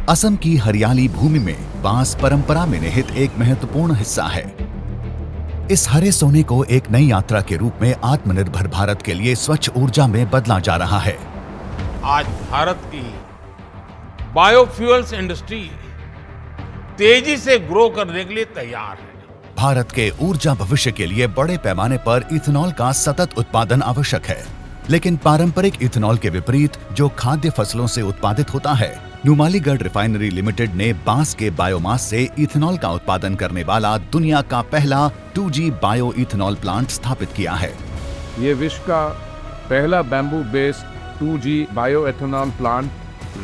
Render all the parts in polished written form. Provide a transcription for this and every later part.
असम की हरियाली भूमि में बांस परंपरा में निहित एक महत्वपूर्ण हिस्सा है। इस हरे सोने को एक नई यात्रा के रूप में आत्मनिर्भर भारत के लिए स्वच्छ ऊर्जा में बदला जा रहा है। आज भारत की बायोफ्यूल्स इंडस्ट्री तेजी से ग्रो करने के लिए तैयार है। भारत के ऊर्जा भविष्य के लिए बड़े पैमाने पर इथेनॉल का सतत उत्पादन आवश्यक है, लेकिन पारंपरिक इथेनॉल के विपरीत जो खाद्य फसलों से उत्पादित होता है, नुमालीगढ़ रिफाइनरी लिमिटेड ने बांस के बायोमास से इथेनॉल का उत्पादन करने वाला दुनिया का पहला 2G बायो इथेनॉल प्लांट स्थापित किया है। ये विश्व का पहला bamboo based 2G bio ethanol plant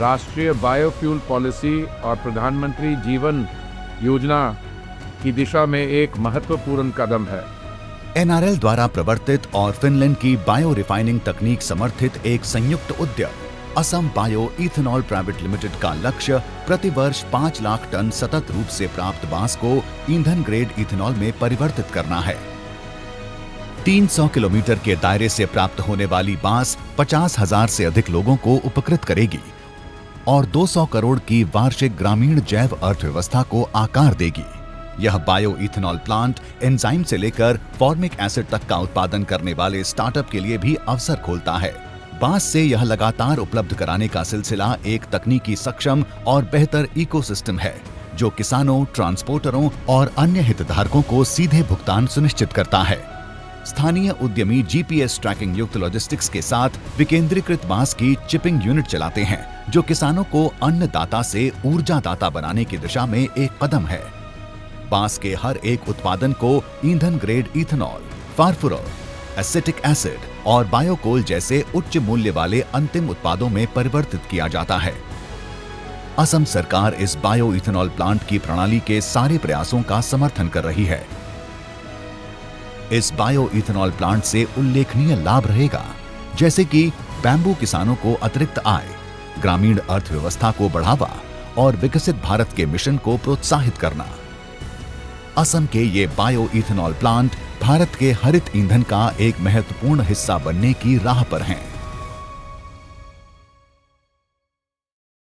राष्ट्रीय बायोफ्यूल पॉलिसी और प्रधानमंत्री जीवन योजना की दिशा में एक महत्वपूर्ण कदम है। NRL द्वारा प्रवर्तित और फिनलैंड की बायो रिफाइनिंग तकनीक समर्थित एक संयुक्त उद्यम Assam bio ethanol private limited का लक्ष्य प्रति वर्ष 5 लाख टन सतत रूप से प्राप्त बांस को ईंधन ग्रेड इथेनॉल में परिवर्तित करना है। 300 किलोमीटर के दायरे से प्राप्त होने वाली बांस 50,000 से अधिक लोगों को उपकृत करेगी और 200 करोड़ की वार्षिक ग्रामीण जैव अर्थव्यवस्था को आकार देगी। यह बायो इथेनॉल प्लांट एंजाइम से लेकर फॉर्मिक एसिड तक का उत्पादन करने वाले स्टार्टअप के लिए भी अवसर खोलता है। बांस से यह लगातार उपलब्ध कराने का सिलसिला एक तकनीकी सक्षम और बेहतर इकोसिस्टम है, जो किसानों, ट्रांसपोर्टरों और अन्य हितधारकों को सीधे भुगतान सुनिश्चित करता है। स्थानीय उद्यमी GPS ट्रैकिंग युक्त लॉजिस्टिक्स के साथ विकेंद्रीकृत बांस की चिपिंग यूनिट चलाते हैं, जो किसानों को अन्नदाता से ऊर्जादाता बनाने की दिशा में एक कदम है। बांस के हर एक उत्पादन को ईंधन ग्रेड इथेनॉल, फार्फुरॉल, एसिटिक एसिड और बायोकोल जैसे उच्च मूल्य वाले अंतिम उत्पादों में परिवर्तित किया जाता है। असम सरकार इस बायो इथेनॉल प्लांट की प्रणाली के सारे प्रयासों का समर्थन कर रही है। इस बायो इथेनॉल प्लांट से उल्लेखनीय लाभ रहेगा, जैसे कि बैम्बू किसानों को अतिरिक्त आय, ग्रामीण अर्थव्यवस्था को बढ़ावा और विकसित भारत के मिशन को प्रोत्साहित करना। असम के ये बायो इथेनॉल प्लांट भारत के हरित ईंधन का एक महत्वपूर्ण हिस्सा बनने की राह पर हैं।